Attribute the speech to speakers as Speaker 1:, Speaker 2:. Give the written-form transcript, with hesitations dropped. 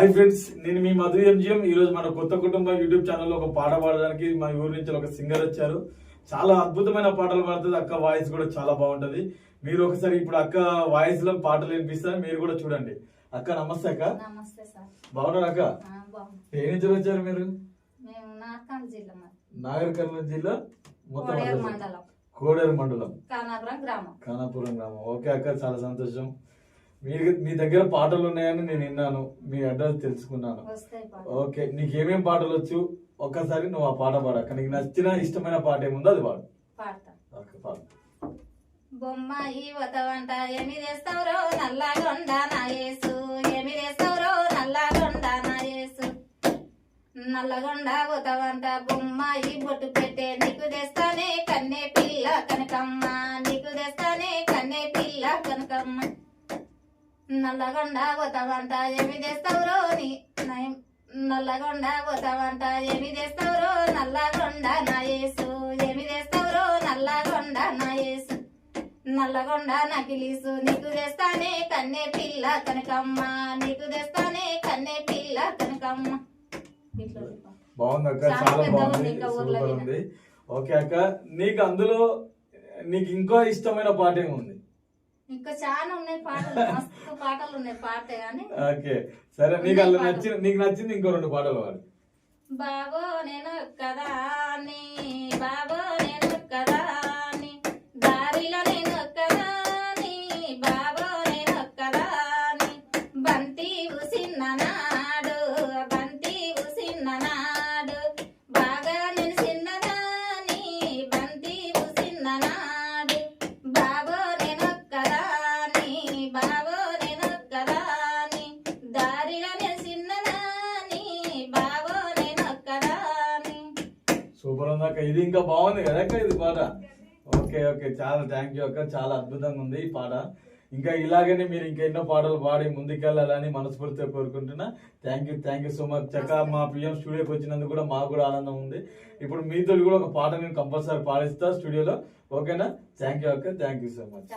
Speaker 1: Hi friends, నేను మీ Madhu MGM. ఈ రోజు మన కొత్త కుటుంబం యూట్యూబ్ ఛానల్లో ఒక పాట పాడడానికి మా ఊరి నుంచి ఒక సింగర్ వచ్చారు. చాలా అద్భుతమైన పాటలు పాడుతుంది. అక్క వాయిస్ కూడా చాలా బాగుంటది. మీరు ఒకసారి ఇప్పుడు అక్క వాయిస్ లో పాటలు వినిపిస్తారు, మీరు కూడా చూడండి. అక్క నమస్తే. అక్క
Speaker 2: నమస్తే సార్.
Speaker 1: బాగున్నారు అక్క? ఏ నుంచి వచ్చారు మీరు? నాగర్ కర్నూలు జిల్లా మొత్తం కోడేరు మండలం ఖానాపురం గ్రామం. ఓకే అక్క, చాలా సంతోషం. మీ దగ్గర పాటలు ఉన్నాయని నేను విన్నాను, మీ అడ్రస్ తెలుసుకున్నాను. ఓకే, నీకు ఏమేం పాటలు వచ్చు ఒక్కసారి నువ్వు ఆ పాట పాడక్క. నీకు నచ్చిన ఇష్టమైన పాట ఏముందో అది పాడు. పాడు.
Speaker 2: బొమ్మాయి వతవంట ఏమి చేస్తావురో నల్లగొండ నా యేసు, ఏమి చేస్తావురో నల్లగొండ నా యేసు. నల్లగొండ వతవంట బొమ్మాయి బొట్టు పెట్టే నీకు తెస్తానే కన్నే పిల్ల కనకమ్మ, నీకు తెస్తానే కన్నే పిల్ల కనకమ్మ. నల్లగొండ వతవంట ఏమి చేస్తావురో నల్లగొండ వతవంట ఏమి చేస్తావురో నల్లగొండ నా యేసు, ఏమి చేస్తావురో నల్లగొండ నా యేసు. నల్లగొండ నకిలీసు నీకు తెస్తానే కన్నే పిల్ల కనకమ్మ, నీకు తెస్తానే కన్నే పిల్ల కనకమ్మ.
Speaker 1: బాగుంది అక్క, చాలా బాగుంది, సూపర్ ఉంది. ఓకే అక్క, నీకు అందులో నీకు ఇంకో ఇష్టమైన పాట ఏముంది?
Speaker 2: ఇంకా చాలా ఉన్నాయి పాటలు, మస్తు పాటలు ఉన్నాయి పాట కానీ.
Speaker 1: ఓకే సరే, నీకు నచ్చింది ఇంకో రెండు పాటలు పాడు.
Speaker 2: బాబో నేను కదా నీ, బాబో నేను కదా నీ, దారిలో నేను కదా నీ, బాబో నేను కదా నీ. బంతి ఉసిన్న నాడు, బంతి ఉసిన్న నాడు, బాగా నేను చిన్నదాని, బంతి ఉసిన్న నాడు. బాబో నేను కదా నీ, బాబో నేను కదా నీ, దారిలో నేను చిన్నదాని, బాబో నేను కదా నీ.
Speaker 1: సూపర్ ఉంది అక్క, ఇది ఇంకా బాగుంది కదా అక్క ఇది పాట. ఓకే ఓకే, చాలా థ్యాంక్ యూ అక్క, చాలా అద్భుతంగా ఉంది ఈ పాట. ఇంకా ఇలాగనే మీరు ఇంకా ఎన్నో పాటలు పాడి ముందుకెళ్ళాలని మనస్ఫూర్తిగా కోరుకుంటున్నా. థ్యాంక్ యూ సో మచ్ అక్క. మా పిఎం స్టూడియోకి వచ్చినందుకు కూడా మాకు కూడా ఆనందం ఉంది. ఇప్పుడు మీతో కూడా ఒక పాట నేను కంపల్సరీ పాడిస్తా స్టూడియోలో. ఓకేనా? థ్యాంక్ యూ అక్క, థ్యాంక్ యూ సో మచ్.